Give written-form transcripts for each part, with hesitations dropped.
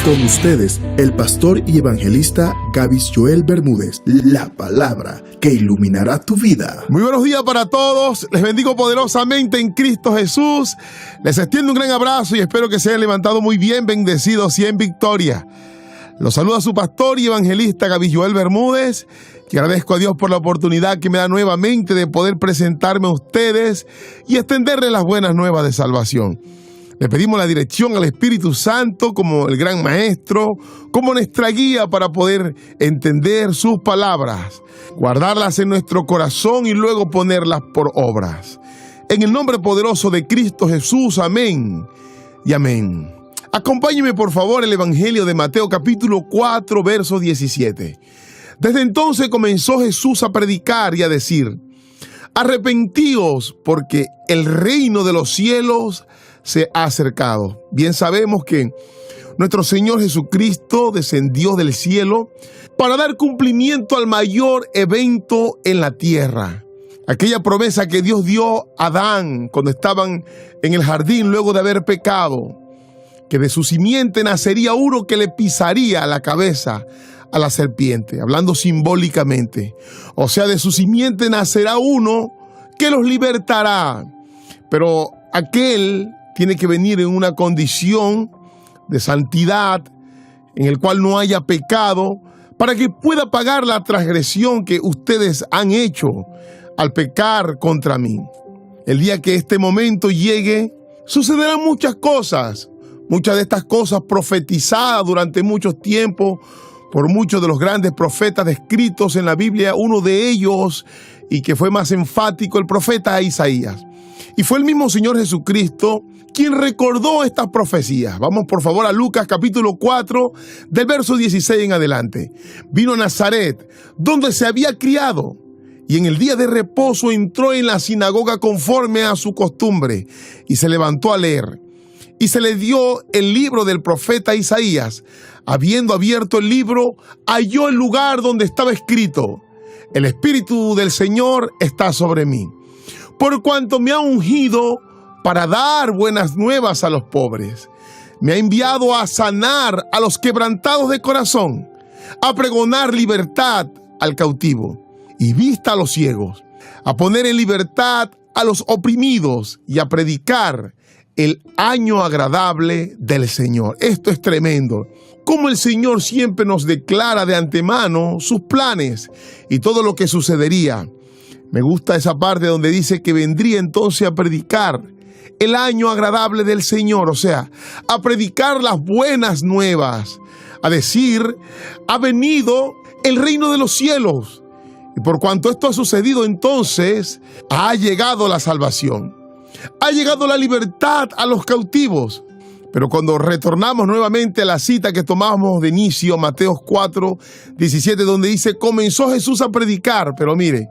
Con ustedes, el pastor y evangelista Gavis Joel Bermúdez. La palabra que iluminará tu vida. Muy buenos días para todos. Les bendigo poderosamente en Cristo Jesús. Les extiendo un gran abrazo y espero que se hayan levantado muy bien, bendecidos y en victoria. Los saluda su pastor y evangelista Gavis Joel Bermúdez, que agradezco a Dios por la oportunidad que me da nuevamente de poder presentarme a ustedes y extenderles las buenas nuevas de salvación. Le pedimos la dirección al Espíritu Santo como el gran maestro, como nuestra guía para poder entender sus palabras, guardarlas en nuestro corazón y luego ponerlas por obras. En el nombre poderoso de Cristo Jesús, amén y amén. Acompáñeme por favor el Evangelio de Mateo capítulo 4, verso 17. Desde entonces comenzó Jesús a predicar y a decir: arrepentíos porque el reino de los cielos se ha acercado. Bien sabemos que nuestro Señor Jesucristo descendió del cielo para dar cumplimiento al mayor evento en la tierra. Aquella promesa que Dios dio a Adán cuando estaban en el jardín luego de haber pecado, que de su simiente nacería uno que le pisaría la cabeza a la serpiente, hablando simbólicamente. O sea, de su simiente nacerá uno que los libertará. Pero aquel tiene que venir en una condición de santidad, en el cual no haya pecado, para que pueda pagar la transgresión que ustedes han hecho al pecar contra mí. El día que este momento llegue, sucederán muchas cosas. Muchas de estas cosas profetizadas durante mucho tiempo por muchos de los grandes profetas descritos en la Biblia, uno de ellos, y que fue más enfático, el profeta Isaías. Y fue el mismo Señor Jesucristo quien recordó estas profecías. Vamos por favor a Lucas capítulo 4, del verso 16 en adelante. Vino a Nazaret, donde se había criado, y en el día de reposo entró en la sinagoga conforme a su costumbre, y se levantó a leer. Y se le dio el libro del profeta Isaías. Habiendo abierto el libro, halló el lugar donde estaba escrito: el Espíritu del Señor está sobre mí, por cuanto me ha ungido para dar buenas nuevas a los pobres. Me ha enviado a sanar a los quebrantados de corazón, a pregonar libertad al cautivo y vista a los ciegos, a poner en libertad a los oprimidos y a predicar el año agradable del Señor. Esto es tremendo. Como el Señor siempre nos declara de antemano sus planes y todo lo que sucedería. Me gusta esa parte donde dice que vendría entonces a predicar el año agradable del Señor, o sea, a predicar las buenas nuevas, a decir: ha venido el reino de los cielos. Y por cuanto esto ha sucedido, entonces ha llegado la salvación. Ha llegado la libertad a los cautivos. Pero cuando retornamos nuevamente a la cita que tomábamos de inicio, Mateo 4, 17, donde dice: comenzó Jesús a predicar, pero mire,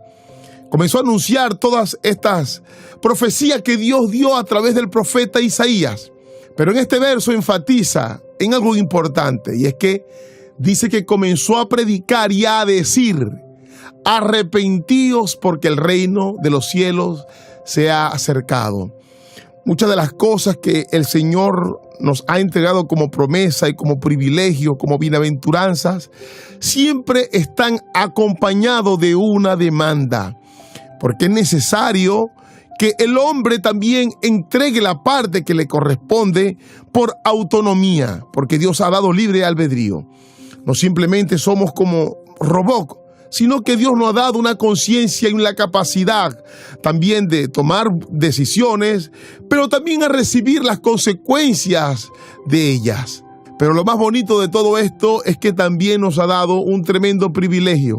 comenzó a anunciar todas estas profecías que Dios dio a través del profeta Isaías. Pero en este verso enfatiza en algo importante, y es que dice que comenzó a predicar y a decir: arrepentíos porque el reino de los cielos se ha acercado. Muchas de las cosas que el Señor nos ha entregado como promesa y como privilegio, como bienaventuranzas, siempre están acompañados de una demanda, porque es necesario que el hombre también entregue la parte que le corresponde por autonomía, porque Dios ha dado libre albedrío. No simplemente somos como robots, sino que Dios nos ha dado una conciencia y una capacidad también de tomar decisiones, pero también a recibir las consecuencias de ellas. Pero lo más bonito de todo esto es que también nos ha dado un tremendo privilegio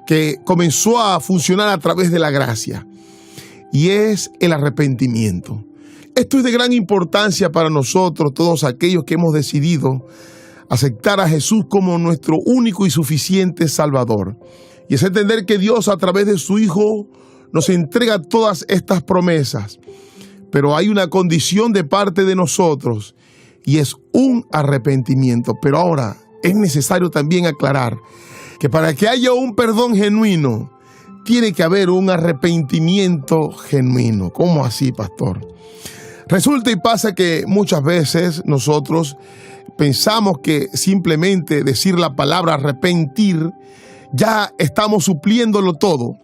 que comenzó a funcionar a través de la gracia, y es el arrepentimiento. Esto es de gran importancia para nosotros, todos aquellos que hemos decidido aceptar a Jesús como nuestro único y suficiente Salvador. Y es entender que Dios a través de su Hijo nos entrega todas estas promesas. Pero hay una condición de parte de nosotros, y es un arrepentimiento. Pero ahora es necesario también aclarar que para que haya un perdón genuino, tiene que haber un arrepentimiento genuino. ¿Cómo así, pastor? Resulta y pasa que muchas veces nosotros pensamos que simplemente decir la palabra arrepentir ya estamos supliéndolo todo.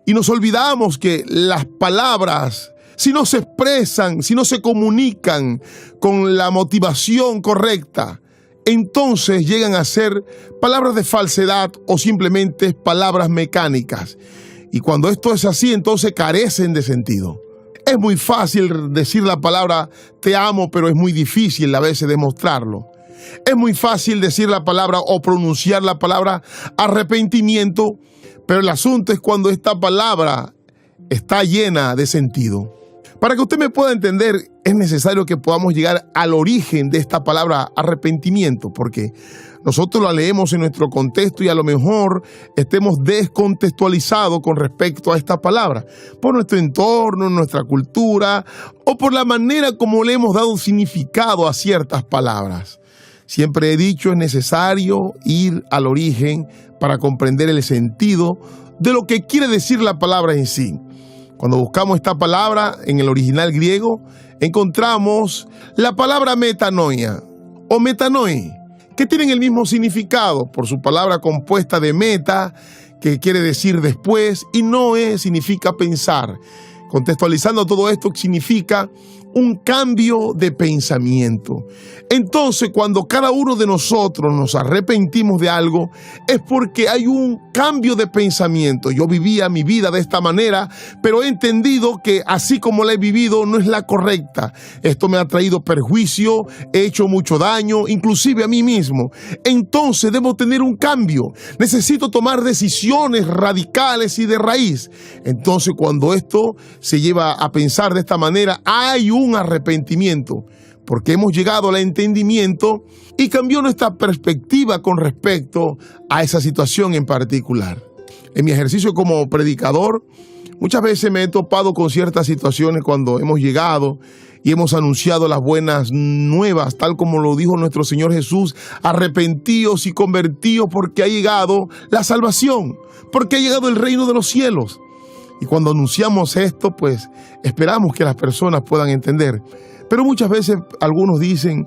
Y nos olvidamos que las palabras, si no se expresan, si no se comunican con la motivación correcta, entonces llegan a ser palabras de falsedad o simplemente palabras mecánicas. Y cuando esto es así, entonces carecen de sentido. Es muy fácil decir la palabra te amo, pero es muy difícil a veces demostrarlo. Es muy fácil decir la palabra o pronunciar la palabra arrepentimiento, pero el asunto es cuando esta palabra está llena de sentido. Para que usted me pueda entender, es necesario que podamos llegar al origen de esta palabra arrepentimiento, porque nosotros la leemos en nuestro contexto y a lo mejor estemos descontextualizados con respecto a esta palabra, por nuestro entorno, nuestra cultura o por la manera como le hemos dado significado a ciertas palabras. Siempre he dicho, es necesario ir al origen para comprender el sentido de lo que quiere decir la palabra en sí. Cuando buscamos esta palabra en el original griego, encontramos la palabra metanoia o metanoe, que tienen el mismo significado por su palabra compuesta de meta, que quiere decir después, y noe significa pensar. Contextualizando todo esto, significa un cambio de pensamiento. Entonces, cuando cada uno de nosotros nos arrepentimos de algo, es porque hay un cambio de pensamiento. Yo vivía mi vida de esta manera, pero he entendido que así como la he vivido no es la correcta. Esto me ha traído perjuicio, he hecho mucho daño, inclusive a mí mismo. Entonces debo tener un cambio. Necesito tomar decisiones radicales y de raíz. Entonces, cuando esto se lleva a pensar de esta manera, hay un arrepentimiento, porque hemos llegado al entendimiento y cambió nuestra perspectiva con respecto a esa situación en particular. En mi ejercicio como predicador, muchas veces me he topado con ciertas situaciones cuando hemos llegado y hemos anunciado las buenas nuevas, tal como lo dijo nuestro Señor Jesús: arrepentíos y convertíos porque ha llegado la salvación, porque ha llegado el reino de los cielos. Y cuando anunciamos esto, pues esperamos que las personas puedan entender. Pero muchas veces algunos dicen,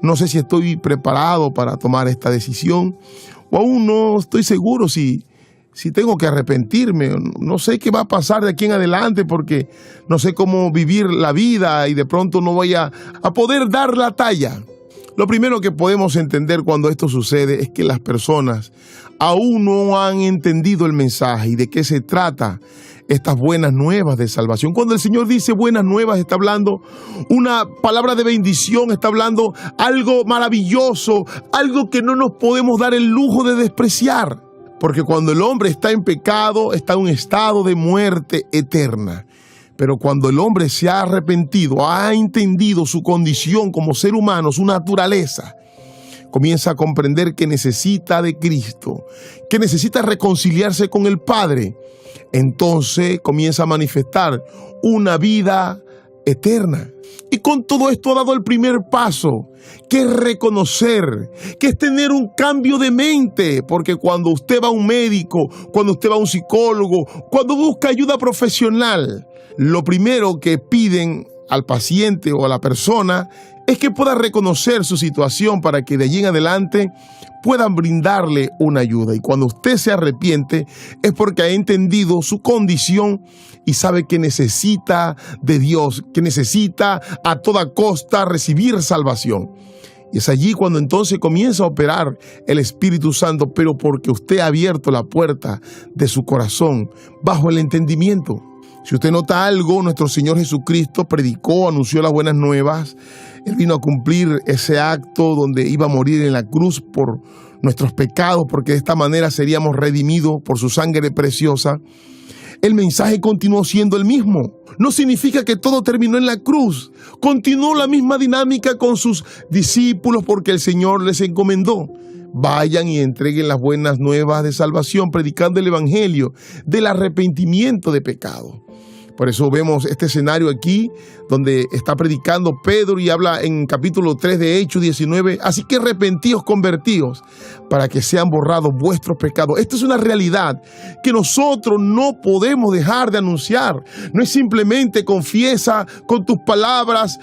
no sé si estoy preparado para tomar esta decisión, o aún no estoy seguro si tengo que arrepentirme, no sé qué va a pasar de aquí en adelante porque no sé cómo vivir la vida y de pronto no voy a poder dar la talla. Lo primero que podemos entender cuando esto sucede es que las personas aún no han entendido el mensaje y de qué se trata estas buenas nuevas de salvación. Cuando el Señor dice buenas nuevas, está hablando una palabra de bendición, está hablando algo maravilloso, algo que no nos podemos dar el lujo de despreciar. Porque cuando el hombre está en pecado, está en un estado de muerte eterna. Pero cuando el hombre se ha arrepentido, ha entendido su condición como ser humano, su naturaleza, comienza a comprender que necesita de Cristo, que necesita reconciliarse con el Padre, entonces comienza a manifestar una vida eterna. Y con todo esto ha dado el primer paso, que es reconocer, que es tener un cambio de mente, porque cuando usted va a un médico, cuando usted va a un psicólogo, cuando busca ayuda profesional, lo primero que piden al paciente o a la persona es que pueda reconocer su situación para que de allí en adelante puedan brindarle una ayuda. Y cuando usted se arrepiente es porque ha entendido su condición y sabe que necesita de Dios, que necesita a toda costa recibir salvación. Y es allí cuando entonces comienza a operar el Espíritu Santo, pero porque usted ha abierto la puerta de su corazón bajo el entendimiento. Si usted nota algo, nuestro Señor Jesucristo predicó, anunció las buenas nuevas. Él vino a cumplir ese acto donde iba a morir en la cruz por nuestros pecados, porque de esta manera seríamos redimidos por su sangre preciosa. El mensaje continuó siendo el mismo. No significa que todo terminó en la cruz. Continuó la misma dinámica con sus discípulos porque el Señor les encomendó: vayan y entreguen las buenas nuevas de salvación, predicando el evangelio del arrepentimiento de pecado. Por eso vemos este escenario aquí donde está predicando Pedro y habla en capítulo 3 de Hechos 19. Así que arrepentíos, convertíos, para que sean borrados vuestros pecados. Esta es una realidad que nosotros no podemos dejar de anunciar. No es simplemente confiesa con tus palabras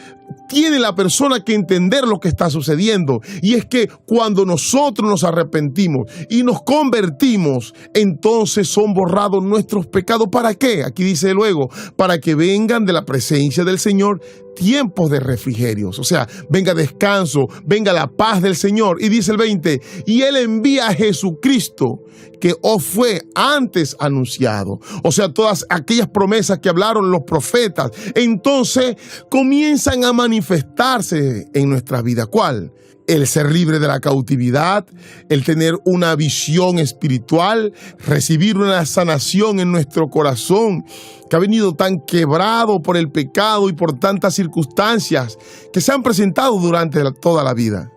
tiene la persona que entender lo que está sucediendo. Y es que cuando nosotros nos arrepentimos y nos convertimos, entonces son borrados nuestros pecados. ¿Para qué? Aquí dice luego, para que vengan de la presencia del Señor tiempos de refrigerios. O sea, venga descanso, venga la paz del Señor. Y dice el 20, y Él envía a Jesucristo, que os fue antes anunciado. O sea, todas aquellas promesas que hablaron los profetas, entonces comienzan a manifestarse en nuestra vida. ¿Cuál? El ser libre de la cautividad, el tener una visión espiritual, recibir una sanación en nuestro corazón que ha venido tan quebrado por el pecado y por tantas circunstancias que se han presentado durante toda la vida.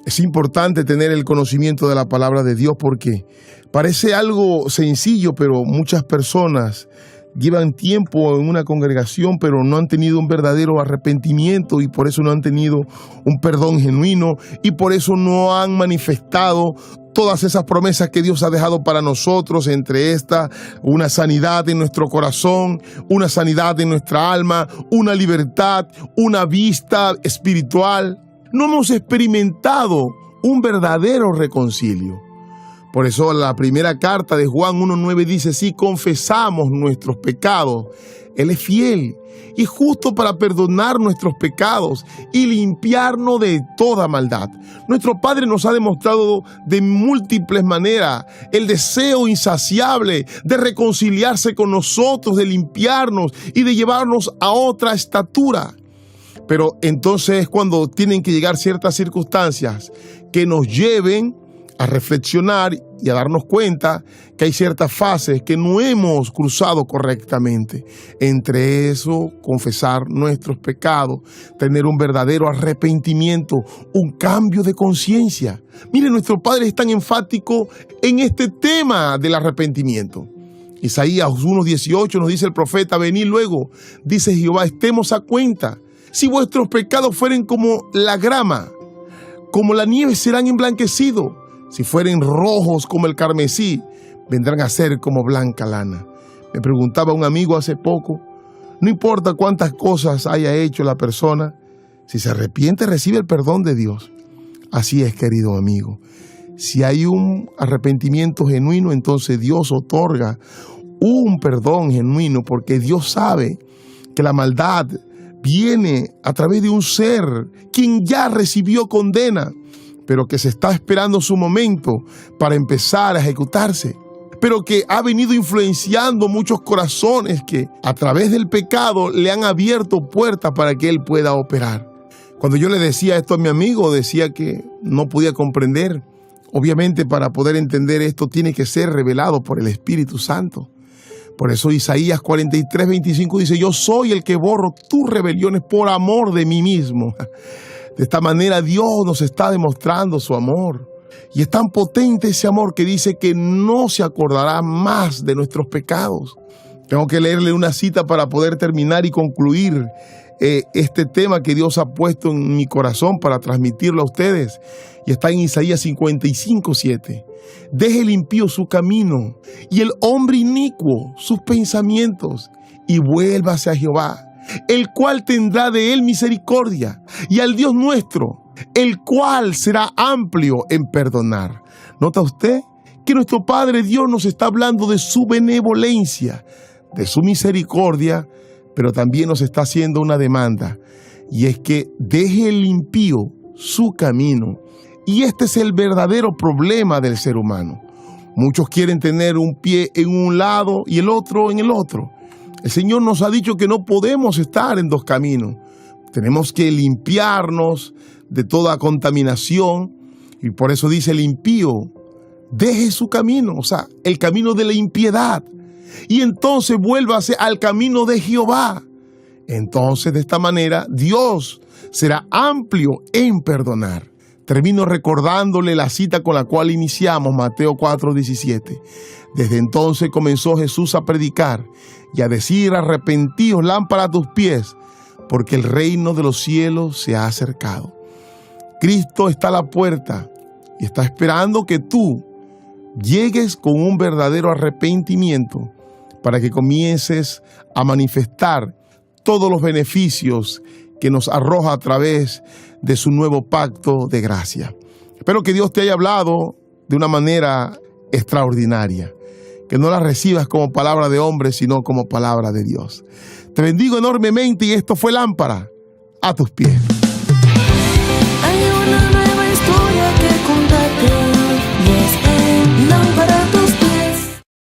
Es importante tener el conocimiento de la palabra de Dios porque parece algo sencillo, pero muchas personas llevan tiempo en una congregación, pero no han tenido un verdadero arrepentimiento y por eso no han tenido un perdón genuino y por eso no han manifestado todas esas promesas que Dios ha dejado para nosotros, entre estas, una sanidad en nuestro corazón, una sanidad en nuestra alma, una libertad, una vista espiritual. No hemos experimentado un verdadero reconcilio. Por eso la primera carta de Juan 1:9 dice, si confesamos nuestros pecados, Él es fiel y justo para perdonar nuestros pecados y limpiarnos de toda maldad. Nuestro Padre nos ha demostrado de múltiples maneras el deseo insaciable de reconciliarse con nosotros, de limpiarnos y de llevarnos a otra estatura. Pero entonces es cuando tienen que llegar ciertas circunstancias que nos lleven a reflexionar y a darnos cuenta que hay ciertas fases que no hemos cruzado correctamente. Entre eso, confesar nuestros pecados, tener un verdadero arrepentimiento, un cambio de conciencia. Mire, nuestro Padre es tan enfático en este tema del arrepentimiento. Isaías 1:18 nos dice el profeta, venid luego, dice Jehová, estemos a cuenta. Si vuestros pecados fueren como la grama, como la nieve serán emblanquecidos. Si fueren rojos como el carmesí, vendrán a ser como blanca lana. Me preguntaba un amigo hace poco, no importa cuántas cosas haya hecho la persona, si se arrepiente recibe el perdón de Dios. Así es, querido amigo. Si hay un arrepentimiento genuino, entonces Dios otorga un perdón genuino, porque Dios sabe que la maldad viene a través de un ser quien ya recibió condena, pero que se está esperando su momento para empezar a ejecutarse, pero que ha venido influenciando muchos corazones que a través del pecado le han abierto puertas para que él pueda operar. Cuando yo le decía esto a mi amigo, decía que no podía comprender. Obviamente, para poder entender esto tiene que ser revelado por el Espíritu Santo. Por eso Isaías 43:25 dice, yo soy el que borro tus rebeliones por amor de mí mismo. De esta manera Dios nos está demostrando su amor. Y es tan potente ese amor que dice que no se acordará más de nuestros pecados. Tengo que leerle una cita para poder terminar y concluir este tema que Dios ha puesto en mi corazón para transmitirlo a ustedes. Y está en Isaías 55:7. Deje el impío su camino y el hombre inicuo sus pensamientos y vuélvase a Jehová, el cual tendrá de él misericordia, y al Dios nuestro, el cual será amplio en perdonar. ¿Nota usted que nuestro Padre Dios nos está hablando de su benevolencia, de su misericordia, pero también nos está haciendo una demanda, y es que deje el impío su camino? Y este es el verdadero problema del ser humano. Muchos quieren tener un pie en un lado y el otro en el otro. El Señor nos ha dicho que no podemos estar en dos caminos. Tenemos que limpiarnos de toda contaminación, y por eso dice el impío, deje su camino, o sea, el camino de la impiedad, y entonces vuélvase al camino de Jehová. Entonces, de esta manera, Dios será amplio en perdonar. Termino recordándole la cita con la cual iniciamos, Mateo 4:17. Desde entonces comenzó Jesús a predicar y a decir, arrepentíos, lámpara a tus pies, porque el reino de los cielos se ha acercado. Cristo está a la puerta y está esperando que tú llegues con un verdadero arrepentimiento para que comiences a manifestar todos los beneficios que nos arroja a través de su nuevo pacto de gracia. Espero que Dios te haya hablado de una manera extraordinaria, que no la recibas como palabra de hombre, sino como palabra de Dios. Te bendigo enormemente y esto fue Lámpara a tus pies.